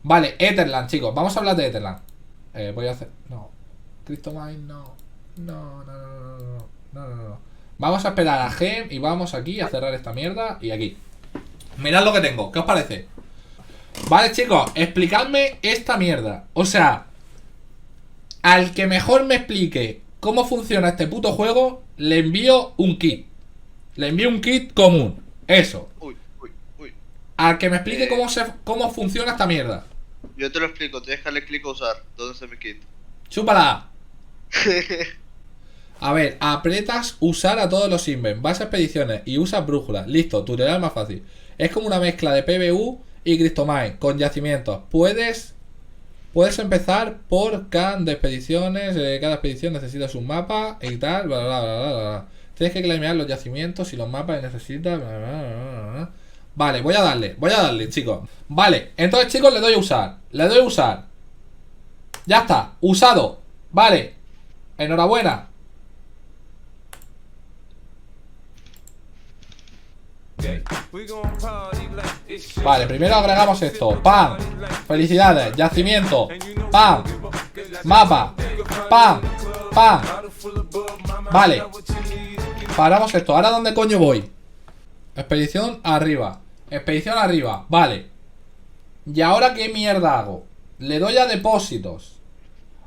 Vale, Etherland, chicos. Vamos a hablar de Etherland. Voy a hacer... No. Cryptomine, no. No. Vamos a esperar a Gem y vamos aquí a cerrar esta mierda. Y aquí. Mirad lo que tengo. ¿Qué os parece? Vale, chicos. Explicadme esta mierda. O sea, al que mejor me explique cómo funciona este puto juego, le envío un kit. Le envío un kit común. Eso. Uy. Al que me explique cómo funciona esta mierda. Yo te lo explico, tienes que darle clic a usar. ¿Dónde está mi kit? ¡Chúpala! A ver, apretas usar a todos los invents, vas a expediciones y usas brújulas. Listo, tutorial más fácil. Es como una mezcla de PBU y Cryptomine con yacimientos. Puedes empezar por can de expediciones. Cada expedición necesitas un mapa y tal, bla bla bla bla bla. Tienes que claimear los yacimientos y los mapas que necesitas, bla, bla, bla, bla. Vale, voy a darle, chicos. Vale, entonces, chicos, le doy a usar. Ya está, usado. Vale, enhorabuena. Vale, primero agregamos esto. ¡Pam! Felicidades, yacimiento. ¡Pam! Mapa. ¡Pam! ¡Pam! Vale. Paramos esto. ¿Ahora dónde coño voy? Expedición arriba. Expedición arriba. Vale. ¿Y ahora qué mierda hago? Le doy a depósitos.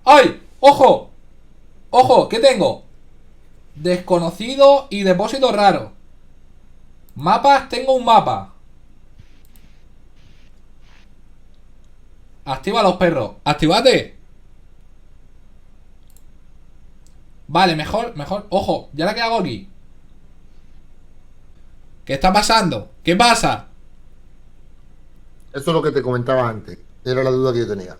¡Ay! ¡Ojo! ¡Ojo! ¿Qué tengo? Desconocido y depósito raro. Mapas, tengo un mapa. Activa los perros. ¡Actívate! Vale, mejor. Ojo, ¿y ahora qué hago aquí? ¿Qué está pasando? ¿Qué pasa? Eso es lo que te comentaba antes. Era la duda que yo tenía.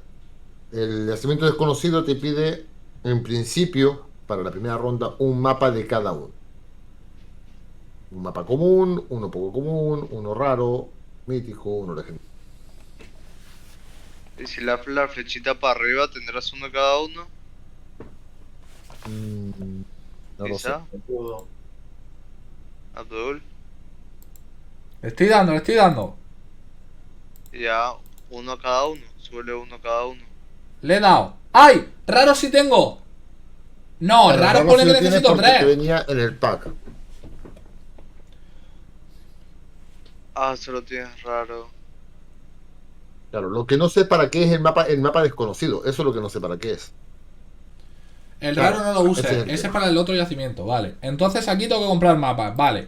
El yacimiento desconocido te pide, en principio, para la primera ronda, un mapa de cada uno. Un mapa común, uno poco común, uno raro, mítico, uno legendario. Y si la flechita para arriba, ¿tendrás uno cada uno? No lo sé. ¿Quizá? Abdul. Le estoy dando. Ya, uno a cada uno. Suele uno a cada uno. Le he dado. ¡Ay! ¡Raro sí tengo! No, Pero raro raro pone sí que lo tienes necesito porque te 3. venía en el pack. Ah, se lo tienes raro. Claro, lo que no sé para qué es el mapa desconocido. Eso es lo que no sé para qué es. El Claro, raro no lo use. ese es el Ese es tema. para el otro yacimiento. Vale. Entonces aquí tengo que comprar mapas. Vale.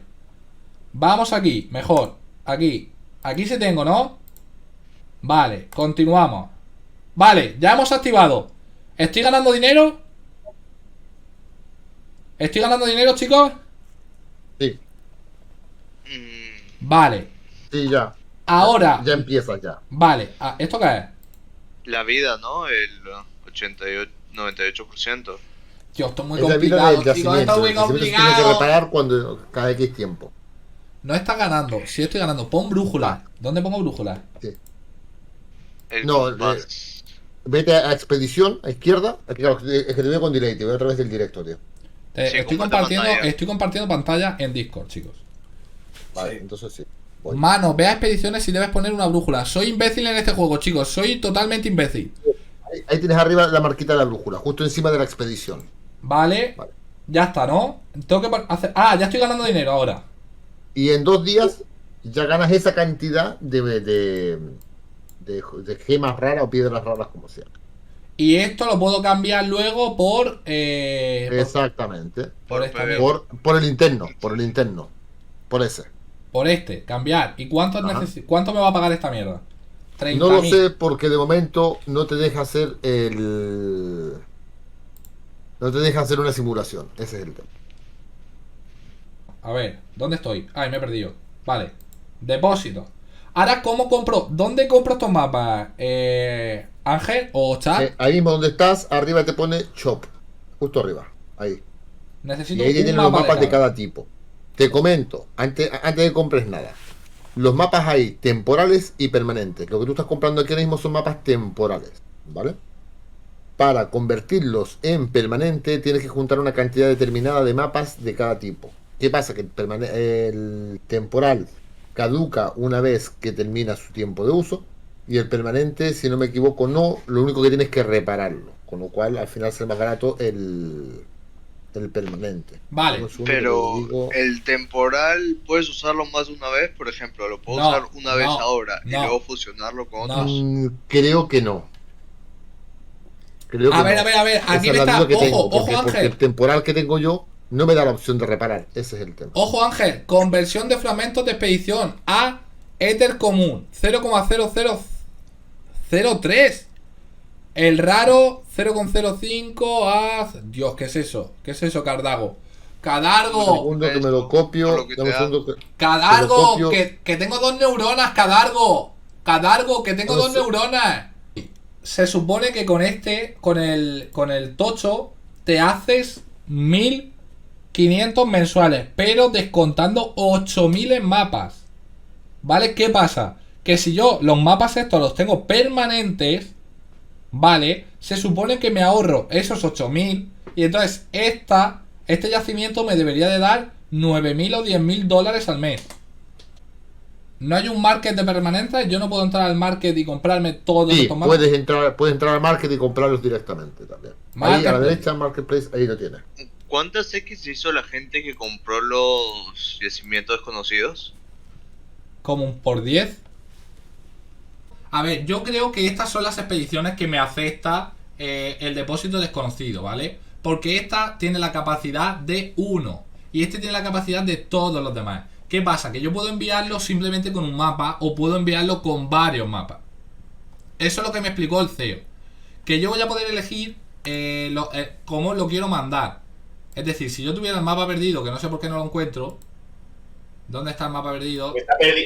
Vamos aquí. Mejor. Aquí. Aquí sí tengo, ¿no? Vale. Continuamos. Vale. Ya hemos activado. ¿Estoy ganando dinero? ¿Estoy ganando dinero, chicos? Sí, Vale. sí, ya. Ahora. Ya empiezas ya. Vale. ¿Esto qué es? La vida, ¿no? El 98, 98%. Tío, esto es muy Es la vida complicado, del chicos. Esto es yacimiento. muy El yacimiento se tiene que complicado. reparar cuando cada X tiempo. No estás ganando. Sí estoy ganando. Pon brújula. ¿Dónde pongo brújula? Sí. El No, compás. Vete a expedición, a izquierda. Claro, es que te veo con delay, te veo a través del directo, tío. Sí, Estoy comparte compartiendo pantalla en Discord, chicos. Vale, Sí. entonces sí. Voy. Mano, ve a expediciones y debes poner una brújula. Soy imbécil en este juego, chicos. Soy totalmente imbécil. Ahí tienes arriba la marquita de la brújula, justo encima de la expedición. Vale. Vale. Ya está, ¿no? Tengo que hacer... Ah, ya estoy ganando dinero ahora. Y en 2 días ya ganas esa cantidad de gemas raras o piedras raras, como sea. Y esto lo puedo cambiar luego por... Exactamente. por esta PvP. mierda. Por el interno. Por ese. Por este, cambiar. ¿Y cuánto Ajá. cuánto me va a pagar esta mierda? 30.000. No lo sé porque de momento no te deja hacer no te deja hacer una simulación. Ese es el tema. A ver, ¿dónde estoy? Ay, me he perdido. Vale. Depósito. Ahora, ¿cómo compro? ¿Dónde compro estos mapas? ¿Ángel o chat? Ahí mismo donde estás, arriba te pone Shop. Justo arriba. Ahí. Y Necesito ahí un tienen los mapa mapas de cada tipo. Te comento, antes de que compres nada. Los mapas hay temporales y permanentes. Lo que tú estás comprando aquí ahora mismo son mapas temporales. ¿Vale? Para convertirlos en permanente tienes que juntar una cantidad determinada de mapas de cada tipo. ¿Qué pasa? Que el temporal caduca una vez que termina su tiempo de uso y el permanente, si no me equivoco, no. Lo único que tienes que repararlo. Con lo cual, al final sale más barato el permanente. Vale. Eso es lo único Pero que digo. el temporal, ¿puedes usarlo más de una vez? Por ejemplo, ¿lo puedo No, usar una vez no, ahora y no. luego fusionarlo con No. otros? Creo que no. Creo que A ver, no. a ver, a ver. Aquí Esa me es la está. duda que Ojo, tengo, ojo, porque el Ángel. temporal que tengo yo no me da la opción de reparar. Ese es el tema. Ojo, Ángel. Conversión de fragmentos de expedición a éter común. 0,0003. El raro 0,05 a... Dios, ¿qué es eso? ¿Qué es eso, Cardago? Un Cadargo. segundo que me lo copio. Por lo que Dame un te da. segundo que- Cadargo. Te lo copio. Que tengo 2 neuronas, Cadargo. Cadargo, que tengo No 2 sé. neuronas. Se supone que con este, con el tocho, te haces 1.500 mensuales, pero descontando 8.000 en mapas. ¿Vale? ¿Qué pasa? Que si yo los mapas estos los tengo permanentes, ¿vale? Se supone que me ahorro esos 8.000 y entonces este yacimiento me debería de dar 9.000 o 10.000 dólares al mes. No hay un market de permanentes, yo no puedo entrar al market y comprarme todos Sí, estos mapas. puedes entrar al market y comprarlos directamente también. Ahí a la Marketplace. derecha, Marketplace, ahí lo tienes. ¿Cuántas X hizo la gente que compró los yacimientos desconocidos? Como un por 10. A ver, yo creo que estas son las expediciones que me afecta el depósito desconocido, ¿vale? Porque esta tiene la capacidad de 1 y este tiene la capacidad de todos los demás. ¿Qué pasa? Que yo puedo enviarlo simplemente con un mapa o puedo enviarlo con varios mapas. Eso es lo que me explicó el CEO. Que yo voy a poder elegir cómo lo quiero mandar. Es decir, si yo tuviera el mapa perdido, que no sé por qué no lo encuentro. ¿Dónde está el mapa perdido?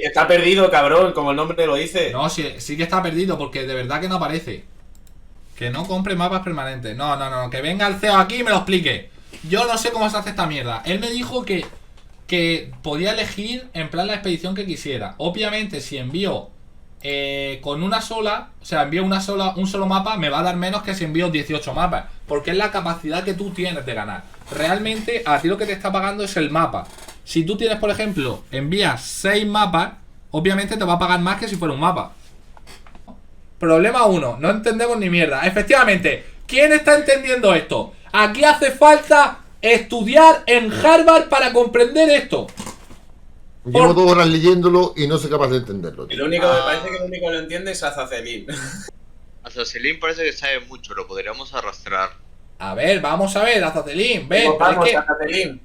Está perdido, cabrón, como el nombre lo dice. No, sí que está perdido porque de verdad que no aparece. Que no compre mapas permanentes. No, que venga el CEO aquí y me lo explique. Yo no sé cómo se hace esta mierda. Él me dijo que podía elegir en plan la expedición que quisiera. Obviamente si envío con una sola, o sea, envío un solo mapa, me va a dar menos que si envío 18 mapas. Porque es la capacidad que tú tienes de ganar. Realmente a ti lo que te está pagando es el mapa. Si tú tienes, por ejemplo, envías 6 mapas, obviamente te va a pagar más que si fuera un mapa. Problema 1, no entendemos ni mierda. Efectivamente, ¿quién está entendiendo esto? Aquí hace falta estudiar en Harvard para comprender esto. Llevo 2 horas leyéndolo y no soy capaz de entenderlo. tío. Me parece que el único que lo entiende es Azazelin. Azazelin parece que sabe mucho, lo podríamos arrastrar. A ver, vamos a ver, Azazelin, ven, pero Vamos, es que... Azazelin.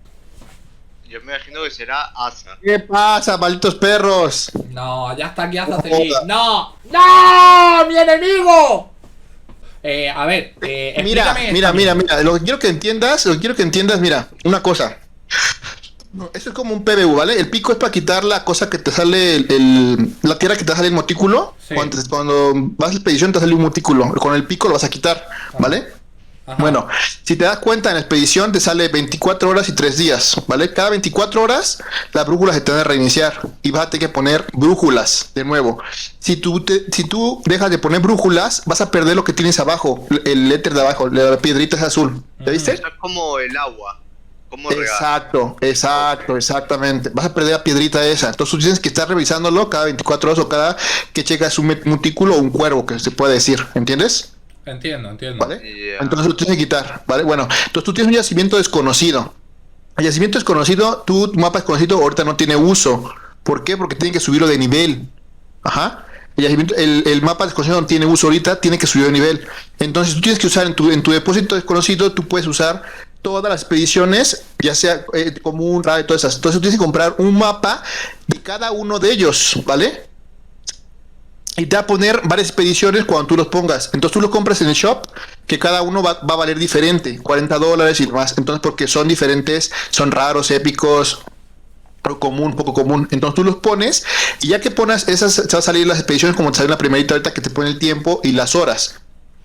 Yo me imagino que será Asa. ¿Qué pasa, malditos perros? No, ya está aquí Azazelin. ¡No! ¡No! ¡Mi enemigo! A ver, Mira, explícame mira. esta Lo que quiero que entiendas, mira, una cosa. Eso es como un PBU, ¿vale? El pico es para quitar la cosa que te sale, la tierra que te sale el montículo. Sí. Cuando vas a la expedición te sale un montículo. Con el pico lo vas a quitar, ¿vale? Ajá. Bueno, si te das cuenta, en la expedición te sale 24 horas y 3 días, ¿vale? Cada 24 horas las brújulas se te van a reiniciar y vas a tener que poner brújulas de nuevo. Si tú dejas de poner brújulas, vas a perder lo que tienes abajo, el éter de abajo, la piedrita es azul. ¿Ya viste? Esto es como el agua. Como regar. Exactamente. Vas a perder la piedrita esa. Entonces tú tienes que estar revisándolo cada 24 horas o cada que checas un montículo o un cuervo, que se puede decir, ¿entiendes? Entiendo. ¿Vale? Yeah. Entonces lo tienes que quitar, ¿vale? Bueno, entonces tú tienes un yacimiento desconocido. El yacimiento desconocido, tu mapa desconocido ahorita no tiene uso. ¿Por qué? Porque tiene que subirlo de nivel. Ajá. El mapa desconocido no tiene uso ahorita, tiene que subir de nivel. Entonces tú tienes que usar en tu depósito desconocido, tú puedes usar todas las expediciones, ya sea común, raro y todas esas. Entonces tú tienes que comprar un mapa de cada uno de ellos, ¿vale? Y te va a poner varias expediciones cuando tú los pongas. Entonces tú los compras en el shop, que cada uno va a valer diferente, $40 y demás. Entonces porque son diferentes, son raros, épicos, común, poco común. Entonces tú los pones y ya que pones esas, te va a salir las expediciones como te sale la primerita ahorita que te pone el tiempo y las horas.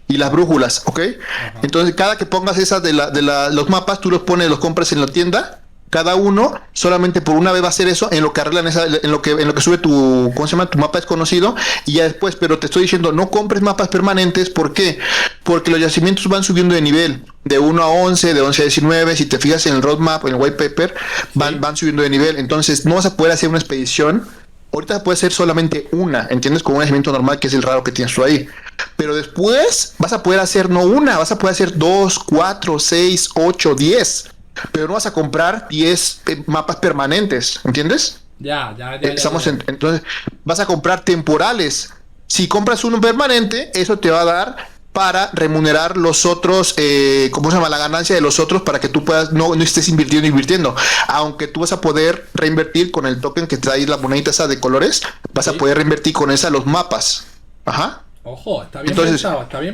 Y las brújulas, ¿ok? Ajá. Entonces cada que pongas esas de los mapas, tú los pones, los compras en la tienda. Cada uno solamente por una vez va a hacer eso en lo que arreglan en lo que sube tu, ¿cómo se llama? Tu mapa desconocido y ya después, pero te estoy diciendo, no compres mapas permanentes, ¿por qué? Porque los yacimientos van subiendo de nivel. de 1 a 11, de 11 a 19, si te fijas en el roadmap, en el white paper, van subiendo de nivel. Entonces no vas a poder hacer una expedición. Ahorita puede ser solamente una, ¿entiendes? Con un yacimiento normal, que es el raro que tienes tú ahí. Pero después vas a poder hacer no una, vas a poder hacer 2, 4, 6, 8, 10. Pero no vas a comprar 10 mapas permanentes, ¿entiendes? Ya. Entonces, vas a comprar temporales. Si compras uno permanente, eso te va a dar para remunerar los otros, ¿cómo se llama? La ganancia de los otros, para que tú puedas, no estés invirtiendo. Aunque tú vas a poder reinvertir con el token que te da ahí, la monedita esa de colores, vas a poder reinvertir con esa los mapas. Ajá. Ojo, está bien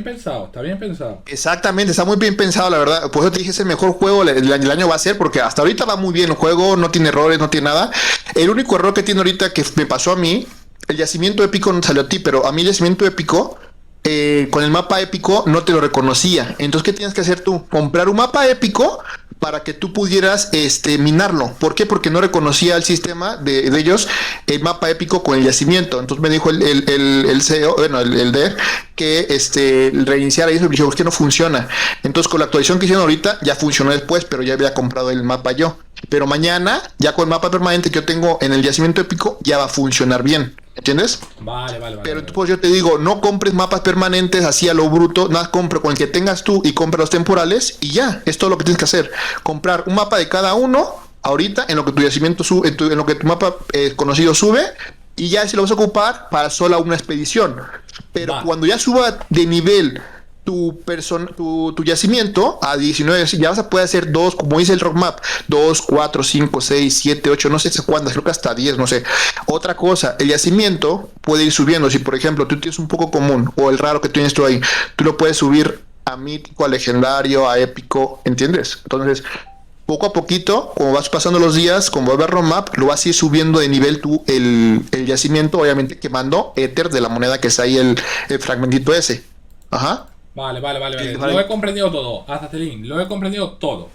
pensado. Exactamente, está muy bien pensado, la verdad. Por eso te dije, es el mejor juego el año va a ser, porque hasta ahorita va muy bien el juego, no tiene errores, no tiene nada. El único error que tiene ahorita, que me pasó a mí, el yacimiento épico no salió a ti, pero a mí el yacimiento épico, con el mapa épico no te lo reconocía. Entonces, ¿qué tienes que hacer tú? Comprar un mapa épico para que tú pudieras minarlo. ¿Por qué? Porque no reconocía el sistema de ellos el mapa épico con el yacimiento. Entonces me dijo el CEO, bueno, el dev, que reiniciara eso, y me dijo, ¿por qué no funciona? Entonces, con la actualización que hicieron ahorita, ya funcionó después, pero ya había comprado el mapa yo. Pero mañana, ya con el mapa permanente que yo tengo en el yacimiento épico, ya va a funcionar bien. ¿Entiendes? Vale. Pero pues yo te digo, no compres mapas permanentes así a lo bruto, nada, compra con el que tengas tú y compra los temporales y ya, es todo lo que tienes que hacer. Comprar un mapa de cada uno ahorita en lo que tu yacimiento sube, en lo que tu mapa conocido sube, y ya se lo vas a ocupar para sola una expedición. Pero cuando ya suba de nivel tu yacimiento a 19, ya vas a poder hacer 2, como dice el roadmap, 2, 4, 5, 6, 7, 8, no sé cuántas, creo que hasta 10, no sé. Otra cosa, el yacimiento puede ir subiendo. Si por ejemplo tú tienes un poco común, o el raro que tienes tú ahí, tú lo puedes subir a mítico, a legendario, a épico, ¿entiendes? Entonces, poco a poquito, como vas pasando los días, como va a ver roadmap, lo vas a ir subiendo de nivel tú el yacimiento, obviamente quemando Ether de la moneda que está ahí, el fragmentito ese. Ajá. Vale. Lo he comprendido todo, Azazelín, lo he comprendido todo.